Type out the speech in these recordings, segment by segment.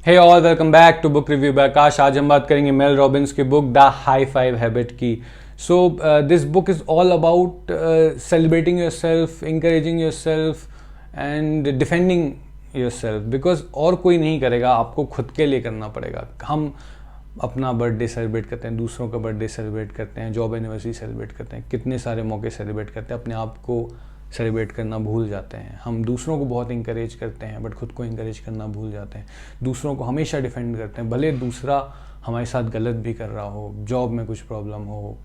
Hey all, welcome back to book review by Akash. आज हम बात करेंगे मेल रॉबिन्स की book the high five habit की। So this book is all about celebrating yourself, encouraging yourself and defending yourself, because और कोई नहीं करेगा, आपको खुद के लिए करना पड़ेगा। हम अपना बर्थडे सेलिब्रेट करते हैं, दूसरों का बर्थडे सेलिब्रेट करते हैं, जॉब एनिवर्सरी सेलिब्रेट करते हैं, कितने सारे मौके सेलिब्रेट करते हैं, अपने आप को सेलिब्रेट करना भूल जाते हैं। हम दूसरों को बहुत इंकरेज करते हैं बट खुद को इंकरेज करना भूल जाते हैं। दूसरों को हमेशा डिफेंड करते हैं, भले दूसरा हमारे साथ गलत भी कर रहा हो, जॉब में कुछ प्रॉब्लम हो,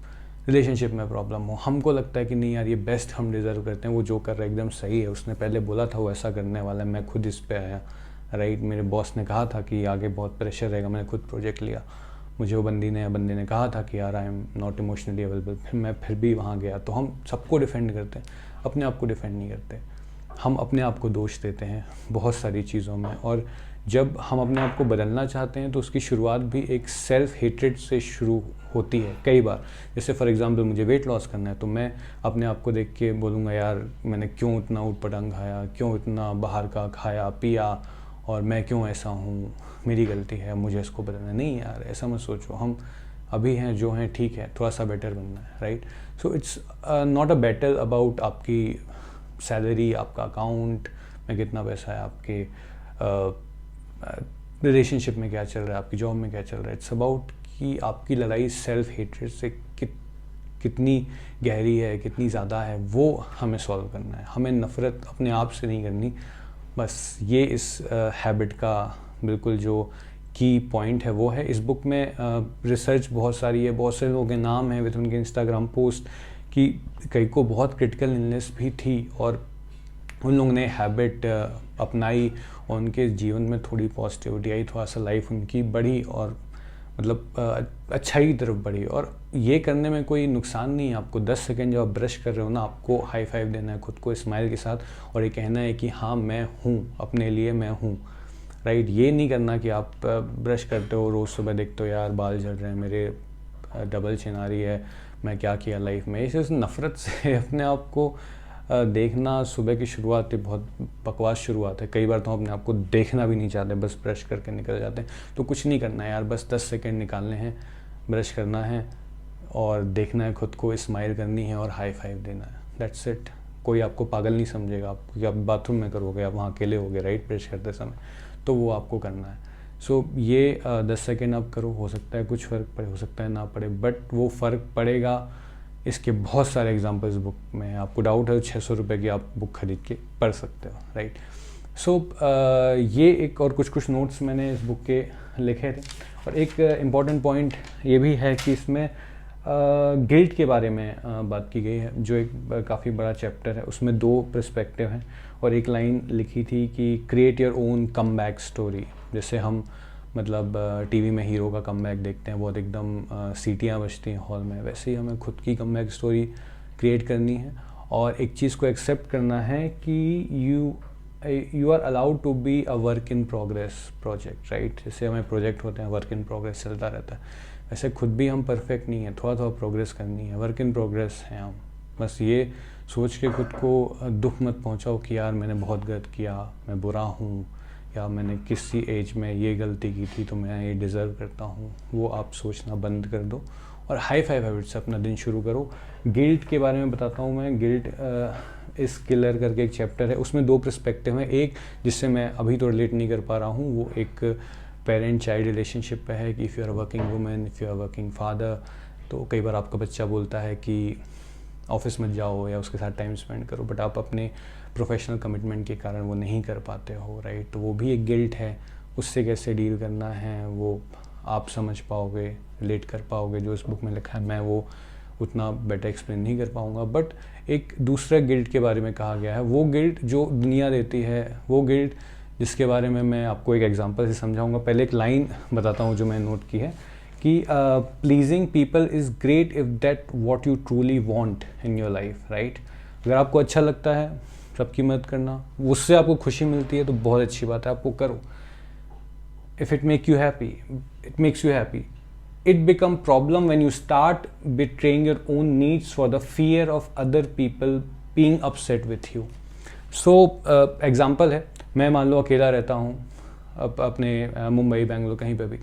रिलेशनशिप में प्रॉब्लम हो, हमको लगता है कि नहीं यार ये बेस्ट हम डिज़र्व करते हैं, वो जो कर रहा है एकदम सही है, उसने पहले बोला था वो ऐसा करने वाला है, मैं खुद इस पे आया, राइट। मेरे बॉस ने कहा था कि आगे बहुत प्रेशर रहेगा, मैंने खुद प्रोजेक्ट लिया। मुझे वो बंदे ने कहा था कि यार I am not emotionally available, फिर भी वहाँ गया। तो हम सबको डिफेंड करते हैं, अपने आप को डिफेंड नहीं करते। हम अपने आप को दोष देते हैं बहुत सारी चीज़ों में, और जब हम अपने आप को बदलना चाहते हैं तो उसकी शुरुआत भी एक सेल्फ हेट्रेड से शुरू होती है कई बार। जैसे फॉर एग्जांपल मुझे वेट लॉस करना है तो मैं अपने आप को देख के बोलूँगा यार मैंने क्यों इतना ऊटपटांग खाया, क्यों इतना बाहर का खाया पिया, और मैं क्यों ऐसा हूँ, मेरी गलती है, मुझे इसको बदलना। नहीं यार, ऐसा मत सोचो, हम अभी हैं जो हैं ठीक है, थोड़ा सा बेटर बनना है, right. So it's not a battle about आपकी सैलरी, आपका अकाउंट में कितना पैसा है, आपके रिलेशनशिप में क्या चल रहा है, आपकी जॉब में क्या चल रहा है। इट्स अबाउट कि आपकी लड़ाई सेल्फ हेट्रेड से कितनी गहरी है, कितनी ज़्यादा है, वो हमें सॉल्व करना है। हमें नफ़रत अपने आप से नहीं करनी। बस ये इस हैबिट का बिल्कुल जो की पॉइंट है वो है। इस बुक में रिसर्च बहुत सारी है, बहुत से लोगों के नाम हैं विद उनके इंस्टाग्राम पोस्ट कि कई को बहुत क्रिटिकल इलनेस भी थी और उन लोगों ने हैबिट अपनाई और उनके जीवन में थोड़ी पॉजिटिविटी आई, थोड़ा सा लाइफ उनकी बढ़ी और मतलब अच्छाई की तरफ बढ़ी। और ये करने में कोई नुकसान नहीं है। आपको 10 सेकंड जब आप ब्रश कर रहे हो ना, आपको हाई फाइव देना है खुद को स्माइल के साथ और ये कहना है कि हाँ मैं हूँ, अपने लिए मैं हूँ, राइट। ये नहीं करना कि आप ब्रश करते हो, रोज़ सुबह देखते हो यार बाल झड़ रहे हैं मेरे, डबल चिन आ रही है, मैं क्या किया लाइफ में। इस नफ़रत से अपने आप को देखना सुबह की शुरुआत ही बहुत बकवास शुरुआत है। कई बार तो हम अपने आप को देखना भी नहीं चाहते, बस ब्रश करके निकल जाते हैं। तो कुछ नहीं करना है यार, बस 10 सेकंड निकालने हैं, ब्रश करना है और देखना है खुद को, स्माइल करनी है और हाई फाइव देना है। That's it. कोई आपको पागल नहीं समझेगा, आप क्योंकि आप बाथरूम में करोगे, आप वहाँ अकेले होगे, राइट, ब्रश करते समय, तो वो आपको करना है। सो ये 10 सेकेंड आप करो, हो सकता है कुछ फ़र्क पड़े, हो सकता है ना पड़े, बट वो फ़र्क पड़ेगा। इसके बहुत सारे एग्जांपल्स बुक में हैं। आपको डाउट है 600 रुपये की आप बुक खरीद के पढ़ सकते हो, राइट। सो ये एक और कुछ नोट्स मैंने इस बुक के लिखे थे। और एक इम्पॉर्टेंट पॉइंट ये भी है कि इसमें गिल्ट के बारे में बात की गई है, जो एक काफ़ी बड़ा चैप्टर है। उसमें 2 पर्सपेक्टिव हैं और एक लाइन लिखी थी कि create your own come back story. जैसे हम मतलब टीवी में हीरो का कमबैक देखते हैं, बहुत एकदम सीटियाँ बजती हैं हॉल में, वैसे ही हमें खुद की कमबैक स्टोरी क्रिएट करनी है और एक चीज़ को एक्सेप्ट करना है कि you are allowed to be a work in progress project, right. जैसे हमें प्रोजेक्ट होते हैं, वर्क इन प्रोग्रेस चलता रहता है, वैसे खुद भी हम परफेक्ट नहीं है, थोड़ा थोड़ा प्रोग्रेस करनी है, वर्क इन प्रोग्रेस हैं हम। बस ये सोच के खुद को दुख मत पहुँचाओ कि यार मैंने बहुत गलत किया, मैं बुरा हूँ, या मैंने किसी एज में ये गलती की थी तो मैं ये डिज़र्व करता हूँ। वो आप सोचना बंद कर दो और हाई फाइव हैबिट से अपना दिन शुरू करो। गिल्ट के बारे में बताता हूँ मैं। गिल्ट इस किलर करके एक चैप्टर है, उसमें 2 पर्सपेक्टिव हैं। एक जिससे मैं अभी तो रिलेट नहीं कर पा रहा हूँ, वो एक पेरेंट चाइल्ड रिलेशनशिप पे है कि if you are working women, if you are working father, तो कई बार आपका बच्चा बोलता है कि ऑफिस मत जाओ या उसके साथ टाइम स्पेंड करो, बट आप अपने प्रोफेशनल कमिटमेंट के कारण वो नहीं कर पाते हो, राइट। तो वो भी एक गिल्ट है। उससे कैसे डील करना है वो आप समझ पाओगे, रिलेट कर पाओगे। जो इस बुक में लिखा है मैं वो उतना बेटर एक्सप्लेन नहीं कर पाऊँगा, बट एक दूसरा गिल्ट के बारे में कहा गया है। वो गिल्ट जो दुनिया देती है, वो गिल्ट जिसके बारे में मैं आपको एक एग्जांपल से समझाऊंगा। पहले एक लाइन बताता हूँ जो मैंने नोट की है कि pleasing people is great if that what you truly want in your life, right. अगर आपको अच्छा लगता है सबकी मदद करना, उससे आपको खुशी मिलती है तो बहुत अच्छी बात है, आपको करो। If it make you happy, it makes you happy. It become problem when you start betraying your own needs for the fear of other people being upset with you. So example है, मैं मान लो अकेला रहता हूँ, अपने मुंबई बेंगलोर कहीं पे भी,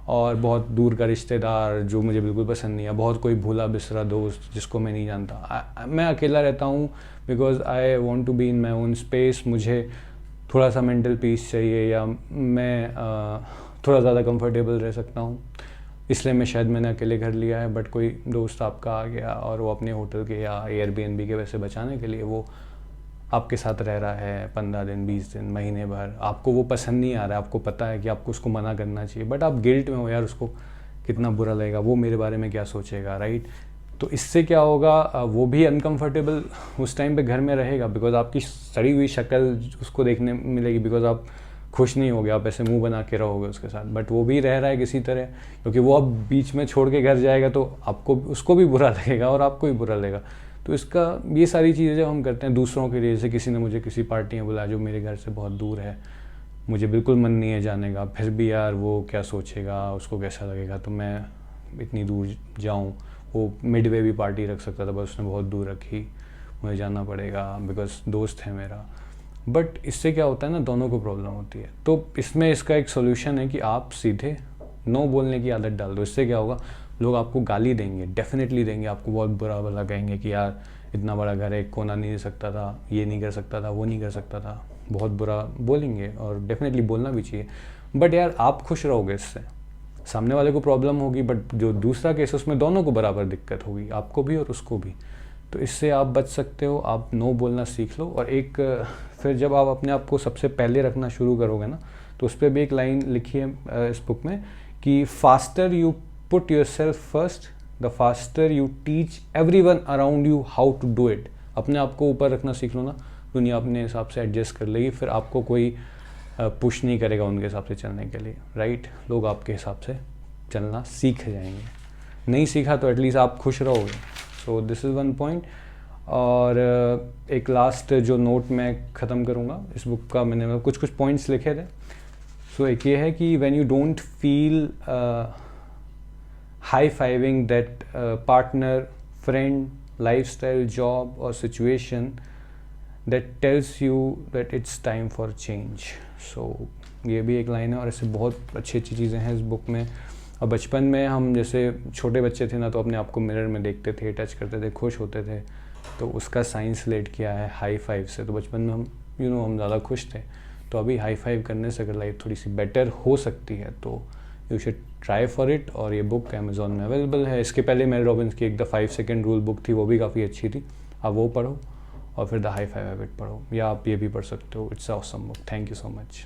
और बहुत दूर का रिश्तेदार जो मुझे बिल्कुल पसंद नहीं है, बहुत कोई भूला बिसरा दोस्त जिसको मैं नहीं जानता। मैं अकेला रहता हूँ because I want to be in my own space. मुझे थोड़ा सा मेंटल पीस चाहिए, या मैं थोड़ा ज़्यादा कंफर्टेबल रह सकता हूँ, इसलिए मैंने अकेले घर लिया है। बट कोई दोस्त आपका आ गया और वो अपने होटल के या एयरबीएनबी के पैसे बचाने के लिए वो आपके साथ रह रहा है 15 दिन, 20 दिन, महीने भर, आपको वो पसंद नहीं आ रहा है, आपको पता है कि आपको उसको मना करना चाहिए, बट आप गिल्ट में हो, यार उसको कितना बुरा लगेगा, वो मेरे बारे में क्या सोचेगा, राइट। तो इससे क्या होगा, वो भी अनकंफर्टेबल उस टाइम पे घर में रहेगा, बिकॉज आपकी सड़ी हुई शक्ल उसको देखने मिलेगी, बिकॉज आप खुश नहीं होगे, आप ऐसे मुंह बना के रहोगे उसके साथ। बट वो भी रह रहा है किसी तरह, क्योंकि वो अब बीच में छोड़ के घर जाएगा तो आपको, उसको भी बुरा लगेगा और आपको भी बुरा लगेगा। तो इसका, ये सारी चीज़ें जब हम करते हैं दूसरों के लिए, जैसे किसी ने मुझे किसी पार्टी में बुलाया जो मेरे घर से बहुत दूर है, मुझे बिल्कुल मन नहीं है जाने का, फिर भी यार वो क्या सोचेगा, उसको कैसा लगेगा, तो मैं इतनी दूर जाऊँ। वो मिडवे भी पार्टी रख सकता था, बस उसने बहुत दूर रखी, मुझे जाना पड़ेगा बिकॉज दोस्त है मेरा। बट इससे क्या होता है ना, दोनों को प्रॉब्लम होती है। तो इसमें इसका एक सोल्यूशन है कि आप सीधे नो बोलने की आदत डाल दो। इससे क्या होगा, लोग आपको गाली देंगे, डेफिनेटली देंगे, आपको बहुत बुरा भला कहेंगे कि यार इतना बड़ा घर है, कोना नहीं दे सकता था, ये नहीं कर सकता था, वो नहीं कर सकता था, बहुत बुरा बोलेंगे, और डेफिनेटली बोलना भी चाहिए। बट यार आप खुश रहोगे इससे, सामने वाले को प्रॉब्लम होगी, बट जो दूसरा केस है उसमें दोनों को बराबर दिक्कत होगी, आपको भी और उसको भी। तो इससे आप बच सकते हो, आप नो बोलना सीख लो। और एक फिर जब आप अपने आप को सबसे पहले रखना शुरू करोगे ना, तो उस पर भी एक लाइन लिखी है इस बुक में कि faster you put yourself first, the faster you teach everyone around you how to do it. अपने आप को ऊपर रखना सीख लो ना, दुनिया अपने हिसाब से एडजस्ट कर लेगी, फिर आपको कोई पुश नहीं करेगा उनके हिसाब से चलने के लिए, राइट। लोग आपके हिसाब से चलना सीख जाएंगे, नहीं सीखा तो एटलीस्ट आप खुश रहोगे। So this is one point. और एक लास्ट जो नोट मैं ख़त्म करूँगा इस बुक का, मैंने कुछ पॉइंट्स लिखे थे। सो एक ये है कि when you don't feel high fiving that partner, friend, lifestyle, job और situation that tells you that it's time for change. So ये भी एक लाइन है, और ऐसे बहुत अच्छी चीज़ें हैं इस बुक में। और बचपन में हम जैसे छोटे बच्चे थे ना, तो अपने आप को मिरर में देखते थे, टच करते थे, खुश होते थे, तो उसका साइंस रिलेट किया है हाई फाइव से। तो बचपन में हम हम ज़्यादा खुश थे, तो अभी हाई फाइव करने से अगर लाइफ थोड़ी सी बेटर हो सकती है तो you should try for it. और ये बुक अमेज़ॉन में अवेलेबल है। इसके पहले मेल रॉबिन्स की एक द 5 सेकंड रूल बुक थी, वो भी काफ़ी अच्छी थी, आप वो पढ़ो, और फिर द हाई फाइव हैबिट पढ़ो, या आप ये भी पढ़ सकते हो। It's awesome book. Thank you so much.